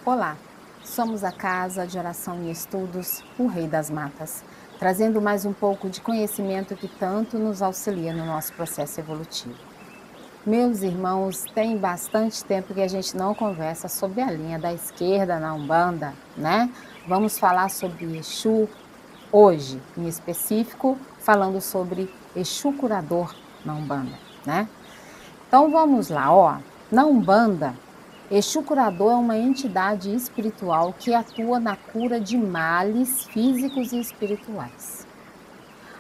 Olá, somos a Casa de Oração e Estudos, o Rei das Matas, trazendo mais um pouco de conhecimento que tanto nos auxilia no nosso processo evolutivo. Meus irmãos, tem bastante tempo que a gente não conversa sobre a linha da esquerda na Umbanda, né? Vamos falar sobre Exu hoje, em específico, falando sobre Exu curador na Umbanda, né? Então vamos lá, ó. Na Umbanda, Exu curador é uma entidade espiritual que atua na cura de males físicos e espirituais,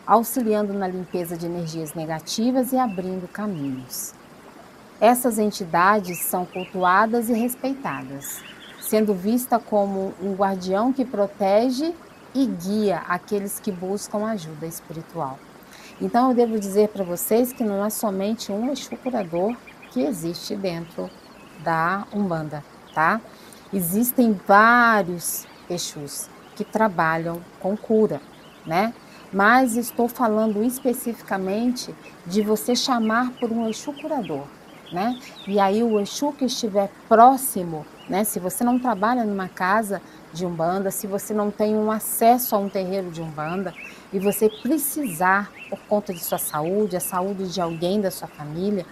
auxiliando na limpeza de energias negativas e abrindo caminhos. Essas entidades são cultuadas e respeitadas, sendo vista como um guardião que protege e guia aqueles que buscam ajuda espiritual. Então eu devo dizer para vocês que não é somente um Exu curador que existe dentro da Umbanda, tá? Existem vários Exus que trabalham com cura, né? Mas estou falando especificamente de você chamar por um Exu curador, né? E aí o Exu que estiver próximo, né? Se você não trabalha numa casa de Umbanda, se você não tem um acesso a um terreiro de Umbanda e você precisar por conta de sua saúde, a saúde de alguém da sua família,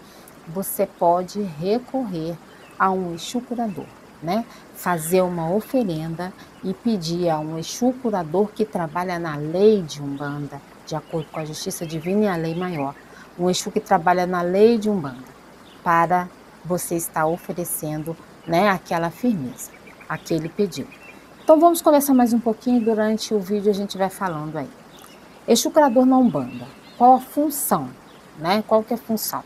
você pode recorrer a um Exu curador, né? Fazer uma oferenda e pedir a um Exu curador que trabalha na lei de Umbanda, de acordo com a justiça divina e a lei maior. Um Exu que trabalha na lei de Umbanda, para você estar oferecendo, né, aquela firmeza, aquele pedido. Então vamos conversar mais um pouquinho e durante o vídeo a gente vai falando aí. Exu curador na Umbanda, qual a função, né? Qual que é a função?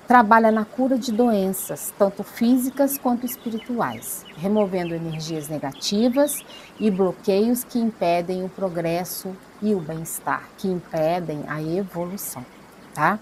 Trabalha na cura de doenças, tanto físicas quanto espirituais, removendo energias negativas e bloqueios que impedem o progresso e o bem-estar, que impedem a evolução, tá?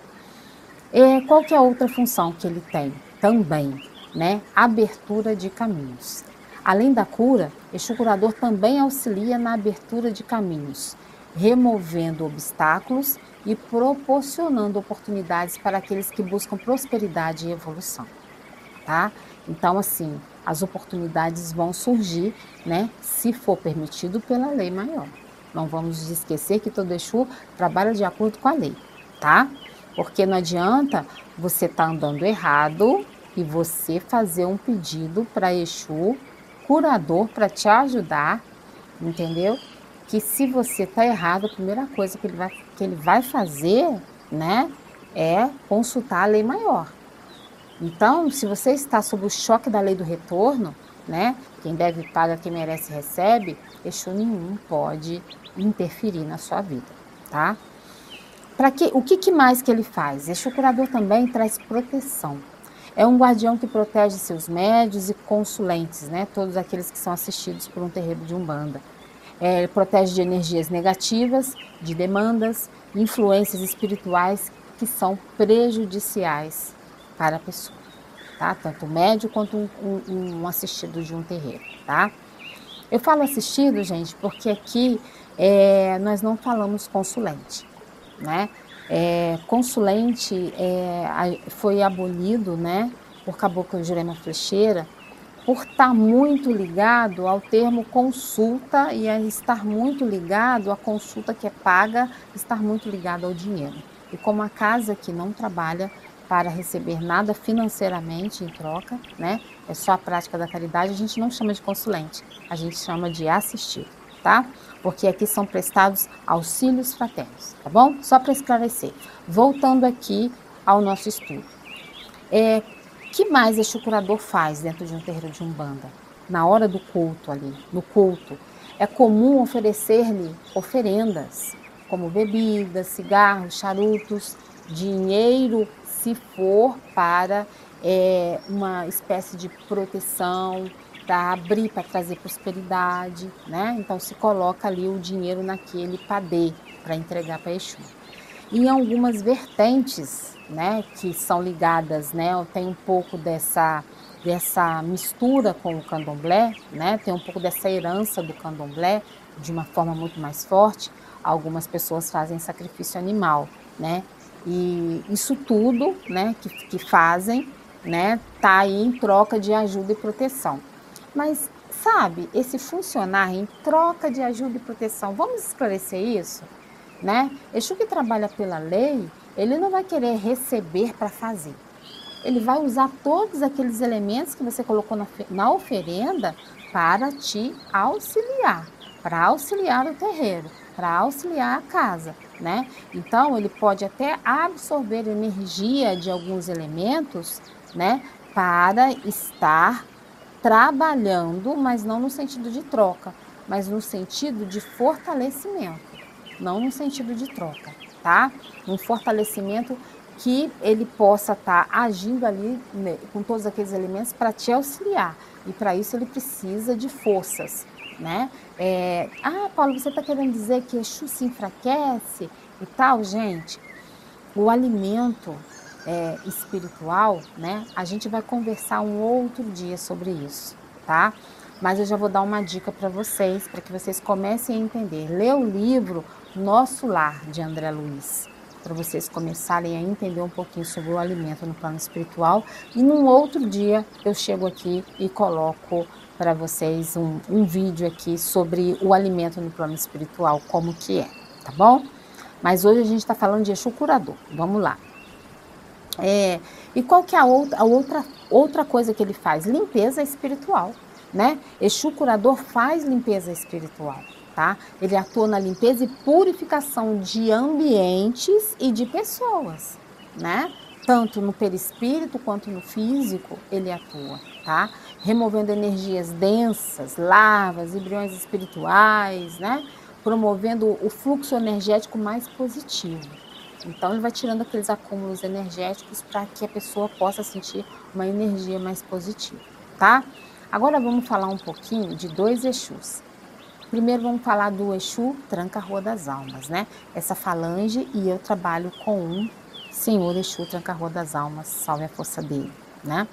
E qual que é a outra função que ele tem? Também, né? Abertura de caminhos. Além da cura, Exu curador também auxilia na abertura de caminhos, removendo obstáculos e proporcionando oportunidades para aqueles que buscam prosperidade e evolução, tá? Então, assim, as oportunidades vão surgir, né, se for permitido pela lei maior. Não vamos esquecer que todo Exu trabalha de acordo com a lei, tá? Porque não adianta você estar andando errado e você fazer um pedido para Exu curador para te ajudar, entendeu? Que se você está errado, a primeira coisa que ele vai fazer, né, é consultar a lei maior. Então, se você está sob o choque da lei do retorno, né, quem deve paga, quem merece recebe, Exu nenhum pode interferir na sua vida, tá? O que mais que ele faz? Exu curador também traz proteção. É um guardião que protege seus médios e consulentes, né, todos aqueles que são assistidos por um terreiro de Umbanda. Ele protege de energias negativas, de demandas, influências espirituais que são prejudiciais para a pessoa, tá? Tanto o médio quanto um assistido de um terreiro, tá? Eu falo assistido, gente, porque aqui nós não falamos consulente, né? Consulente foi abolido, né, por Caboclo Jurema Flecheira, por estar muito ligado ao termo consulta e a estar muito ligado à consulta que é paga, estar muito ligado ao dinheiro. E como a casa que não trabalha para receber nada financeiramente em troca, né? É só a prática da caridade, a gente não chama de consulente, a gente chama de assistido, tá? Porque aqui são prestados auxílios fraternos, tá bom? Só para esclarecer. Voltando aqui ao nosso estudo. Que mais Exu curador faz dentro de um terreiro de Umbanda? Na hora do culto ali, no culto, é comum oferecer-lhe oferendas, como bebidas, cigarros, charutos, dinheiro, se for para uma espécie de proteção, para abrir, para trazer prosperidade, né? Então se coloca ali o dinheiro naquele padê para entregar para Exu. Em algumas vertentes, né, que são ligadas, né, tem um pouco dessa mistura com o candomblé, né, tem um pouco dessa herança do candomblé de uma forma muito mais forte. Algumas pessoas fazem sacrifício animal, né, e isso tudo, né, que fazem, né, tá aí em troca de ajuda e proteção. Mas, sabe, esse funcionar em troca de ajuda e proteção, vamos esclarecer isso? Né? Exu que trabalha pela lei, ele não vai querer receber para fazer. Ele vai usar todos aqueles elementos que você colocou na oferenda para te auxiliar, para auxiliar o terreiro, para auxiliar a casa, né? Então, ele pode até absorver energia de alguns elementos, né, para estar trabalhando, mas não no sentido de troca, mas no sentido de fortalecimento, não no sentido de troca, tá? Um fortalecimento que ele possa estar agindo ali, né, com todos aqueles elementos para te auxiliar. E para isso ele precisa de forças, né? Paulo, você está querendo dizer que Exu se enfraquece e tal, gente? O alimento espiritual, né? A gente vai conversar um outro dia sobre isso, tá? Mas eu já vou dar uma dica para que vocês comecem a entender. Lê o livro Nosso Lar, de André Luiz, para vocês começarem a entender um pouquinho sobre o alimento no plano espiritual. E num outro dia eu chego aqui e coloco para vocês um vídeo aqui sobre o alimento no plano espiritual, como que é, tá bom? Mas hoje a gente está falando de Exu curador. Vamos lá. E qual que é a outra coisa que ele faz? Limpeza espiritual, né? Exu curador faz limpeza espiritual, tá? Ele atua na limpeza e purificação de ambientes e de pessoas, né? Tanto no perispírito quanto no físico ele atua, tá? Removendo energias densas, larvas, embriões espirituais, né? Promovendo o fluxo energético mais positivo. Então, ele vai tirando aqueles acúmulos energéticos para que a pessoa possa sentir uma energia mais positiva, tá? Agora vamos falar um pouquinho de dois Exus. Primeiro vamos falar do Exu Tranca-Rua das Almas, né? Essa falange, e eu trabalho com um senhor Exu Tranca-Rua das Almas, salve a força dele, né?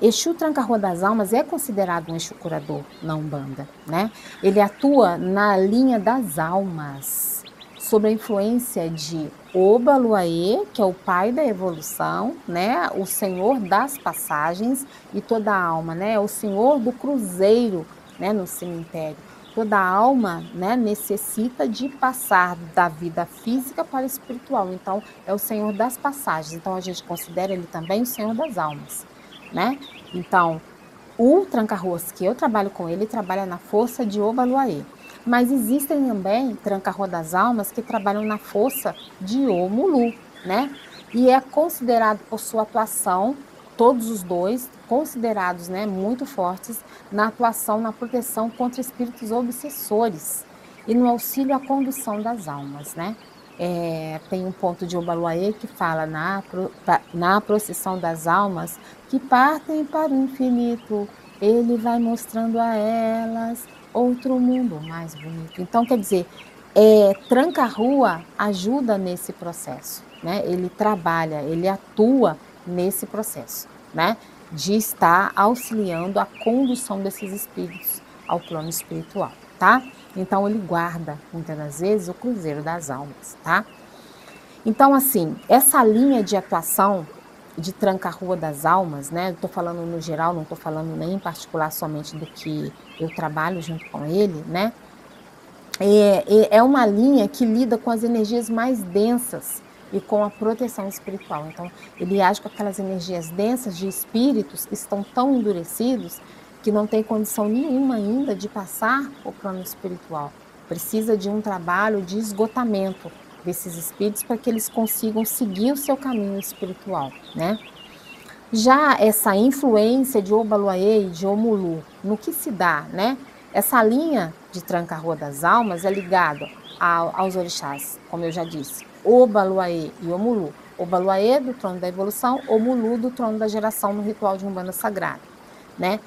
Exu Tranca-Rua das Almas é considerado um Exu curador na Umbanda, né? Ele atua na linha das almas, sob a influência de Obaluaê, que é o pai da evolução, né? O senhor das passagens e toda alma, né? O senhor do cruzeiro, né? No cemitério. Toda alma, né, necessita de passar da vida física para o espiritual. Então, é o senhor das passagens. Então, a gente considera ele também o senhor das almas, né? Então, o tranca-ruas que eu trabalho com ele trabalha na força de Obaluaê. Mas existem também tranca-rua das almas que trabalham na força de Omulu, né? E é considerado por sua atuação, todos os dois considerados, né, muito fortes na atuação, na proteção contra espíritos obsessores e no auxílio à condução das almas, né? Tem um ponto de Obaluaê que fala na procissão das almas que partem para o infinito, ele vai mostrando a elas outro mundo mais bonito. Então, quer dizer, tranca-rua ajuda nesse processo, né? Ele trabalha, ele atua nesse processo, né? De estar auxiliando a condução desses espíritos ao plano espiritual, tá? Então, ele guarda, muitas das vezes, o cruzeiro das almas, tá? Então, assim, essa linha de atuação de tranca-rua das almas, né? Estou falando no geral, não estou falando nem em particular somente do que eu trabalho junto com ele, né? É uma linha que lida com as energias mais densas e com a proteção espiritual. Então, ele age com aquelas energias densas de espíritos que estão tão endurecidos que não tem condição nenhuma ainda de passar o plano espiritual. Precisa de um trabalho de esgotamento desses espíritos para que eles consigam seguir o seu caminho espiritual, né? Já essa influência de Obaluaê e de Omulu, no que se dá, né? Essa linha de tranca-rua das almas é ligada aos orixás, como eu já disse, Obaluaê e Omulu. Obaluaê do trono da evolução, Omulu do trono da geração no ritual de Umbanda Sagrada, né?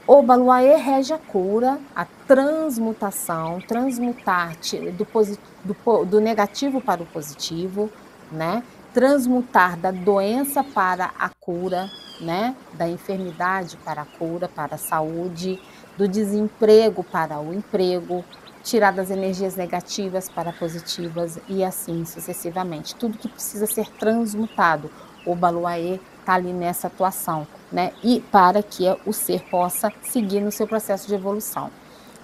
Obaluaê rege a cura, a transmutação, transmutar do negativo para o positivo, né? Transmutar da doença para a cura, né? Da enfermidade para a cura, para a saúde, do desemprego para o emprego, tirar das energias negativas para positivas e assim sucessivamente. Tudo que precisa ser transmutado, Obaluaê está ali nessa atuação, né? E para que o ser possa seguir no seu processo de evolução.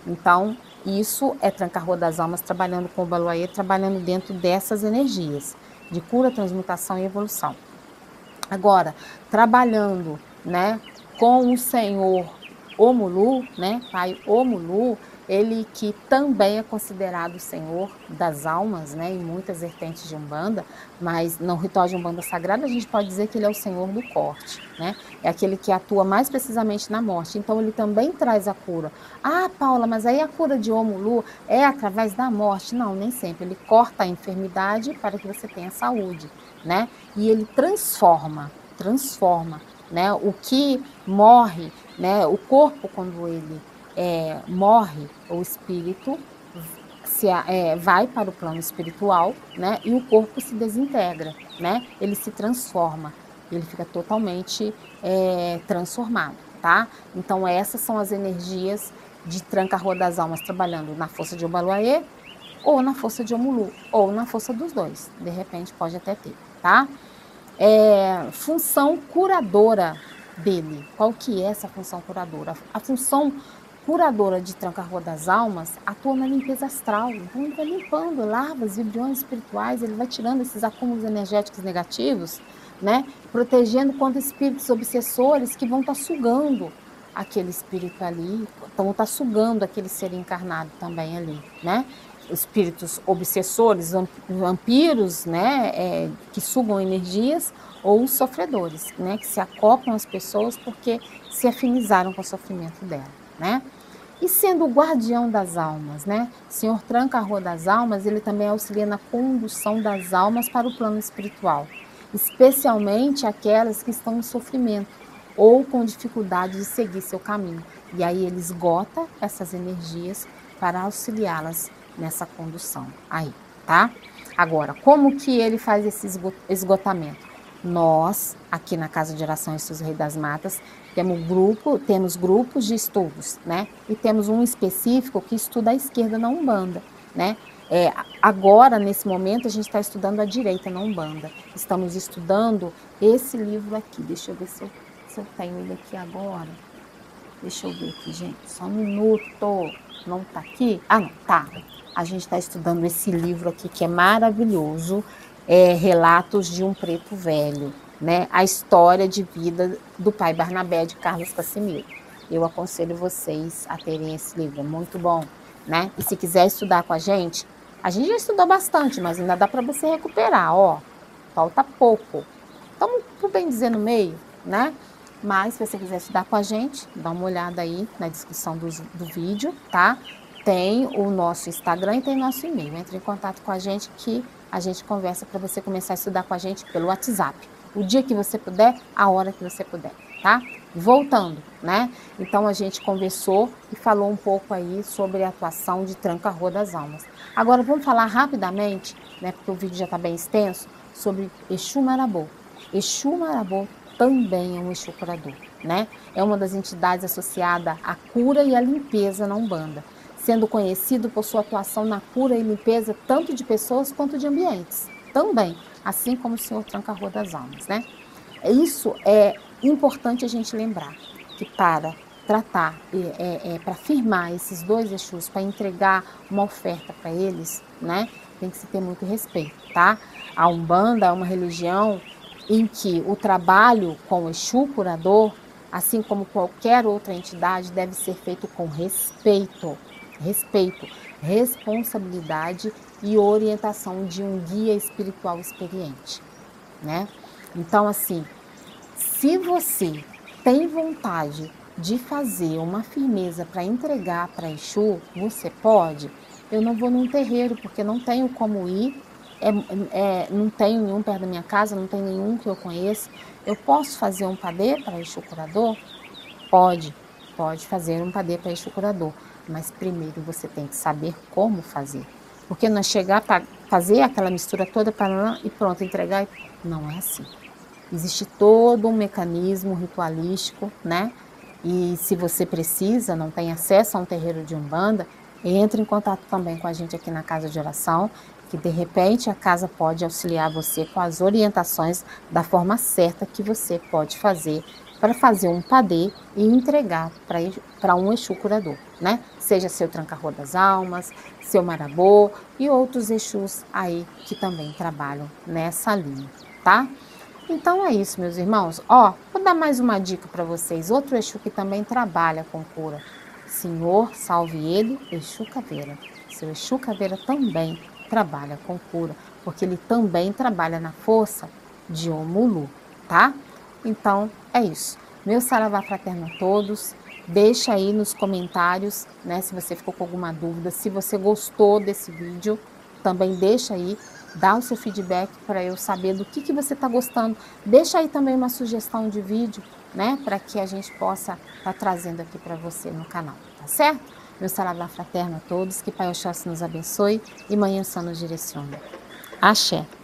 Então, isso é Tranca-Rua das Almas trabalhando com o Obaloaiê, trabalhando dentro dessas energias de cura, transmutação e evolução. Agora, trabalhando, né, com o Senhor Omulu, né, Pai Omulu, ele que também é considerado o Senhor das almas, né, em muitas vertentes de Umbanda, mas no ritual de Umbanda Sagrada a gente pode dizer que ele é o Senhor do corte, né, é aquele que atua mais precisamente na morte, então ele também traz a cura. Ah, Paula, mas aí a cura de Omulu é através da morte? Não, nem sempre, ele corta a enfermidade para que você tenha saúde, né, e ele transforma, né, o que morre, né, o corpo quando ele morre, o espírito vai para o plano espiritual, né, e o corpo se desintegra, né, ele se transforma, ele fica totalmente transformado, tá? Então essas são as energias de Tranca-Rua das Almas trabalhando na força de Obaloaiê, ou na força de Omulu, ou na força dos dois, de repente pode até ter, tá? Função curadora dele. Qual que é essa função curadora? A função curadora de Tranca-Rua das Almas atua na limpeza astral. Então ele vai limpando larvas, vibriões espirituais, ele vai tirando esses acúmulos energéticos negativos, né? Protegendo contra espíritos obsessores que vão estar sugando aquele espírito ali, vão estar sugando aquele ser encarnado também ali, né? Espíritos obsessores, vampiros, né, que sugam energias, ou os sofredores, né, que se acoplam às pessoas porque se afinizaram com o sofrimento dela, né? E sendo o guardião das almas, né, Senhor Tranca-Rua das Almas, ele também auxilia na condução das almas para o plano espiritual, especialmente aquelas que estão em sofrimento ou com dificuldade de seguir seu caminho. E aí ele esgota essas energias para auxiliá-las nessa condução aí, tá? Agora, como que ele faz esse esgotamento? Nós, aqui na Casa de Oração Estudos Rei das Matas, temos grupos de estudos, né? E temos um específico que estuda a esquerda na Umbanda, né? Agora, nesse momento, a gente está estudando a direita na Umbanda. Estamos estudando esse livro aqui. Deixa eu ver se eu tenho ele aqui agora. Deixa eu ver aqui, gente. Só um minuto. Não tá aqui? Ah, não, tá. A gente está estudando esse livro aqui que é maravilhoso, Relatos de um Preto Velho, né? A história de vida do pai Barnabé de Carlos Casimiro. Eu aconselho vocês a terem esse livro, é muito bom, né? E se quiser estudar com a gente já estudou bastante, mas ainda dá para você recuperar, ó. Falta pouco. Estamos, por bem dizer, no meio, né? Mas se você quiser estudar com a gente, dá uma olhada aí na descrição do vídeo, tá? Tem o nosso Instagram e tem nosso e-mail. Entre em contato com a gente que a gente conversa para você começar a estudar com a gente pelo WhatsApp. O dia que você puder, a hora que você puder, tá? Voltando, né? Então a gente conversou e falou um pouco aí sobre a atuação de Tranca-Rua das Almas. Agora vamos falar rapidamente, né? Porque o vídeo já está bem extenso, sobre Exu Marabô. Exu Marabô também é um Exu curador, né? É uma das entidades associada à cura e à limpeza na Umbanda, sendo conhecido por sua atuação na cura e limpeza tanto de pessoas quanto de ambientes, também, assim como o Senhor Tranca-Rua das Almas, né? Isso é importante a gente lembrar, que para tratar, para firmar esses dois Exus, para entregar uma oferta para eles, né? Tem que se ter muito respeito, tá? A Umbanda é uma religião em que o trabalho com o Exu curador, assim como qualquer outra entidade, deve ser feito com respeito, responsabilidade e orientação de um guia espiritual experiente, né? Então, assim, se você tem vontade de fazer uma firmeza para entregar para Exu, você pode. Eu não vou num terreiro porque não tenho como ir, não tenho nenhum perto da minha casa, não tem nenhum que eu conheça. Eu posso fazer um padê para Exu curador? Pode fazer um padê para Exu curador, mas primeiro você tem que saber como fazer. Porque não é chegar para fazer aquela mistura toda e pronto, entregar. Não é assim. Existe todo um mecanismo ritualístico, né? E se você precisa, não tem acesso a um terreiro de Umbanda, entre em contato também com a gente aqui na Casa de Oração. que de repente a casa pode auxiliar você com as orientações da forma certa que você pode fazer para fazer um padê e entregar para um Exu curador, né? Seja seu Tranca-Rua das Almas, seu Marabô e outros Exus aí que também trabalham nessa linha, tá? Então é isso, meus irmãos. Ó, vou dar mais uma dica para vocês. Outro Exu que também trabalha com cura. Senhor, salve ele, Exu Caveira. Seu Exu Caveira também trabalha com cura, porque ele também trabalha na força de Omulu, tá? Então é isso. Meu saravá fraterno a todos. Deixa aí nos comentários, né, se você ficou com alguma dúvida, se você gostou desse vídeo, também deixa aí, dá o seu feedback para eu saber do que você está gostando. Deixa aí também uma sugestão de vídeo, né, para que a gente possa estar trazendo aqui para você no canal, tá certo? Meu saravá fraterno a todos, que Pai Oxóssi nos abençoe e Mãe Ansã nos direcione. Axé!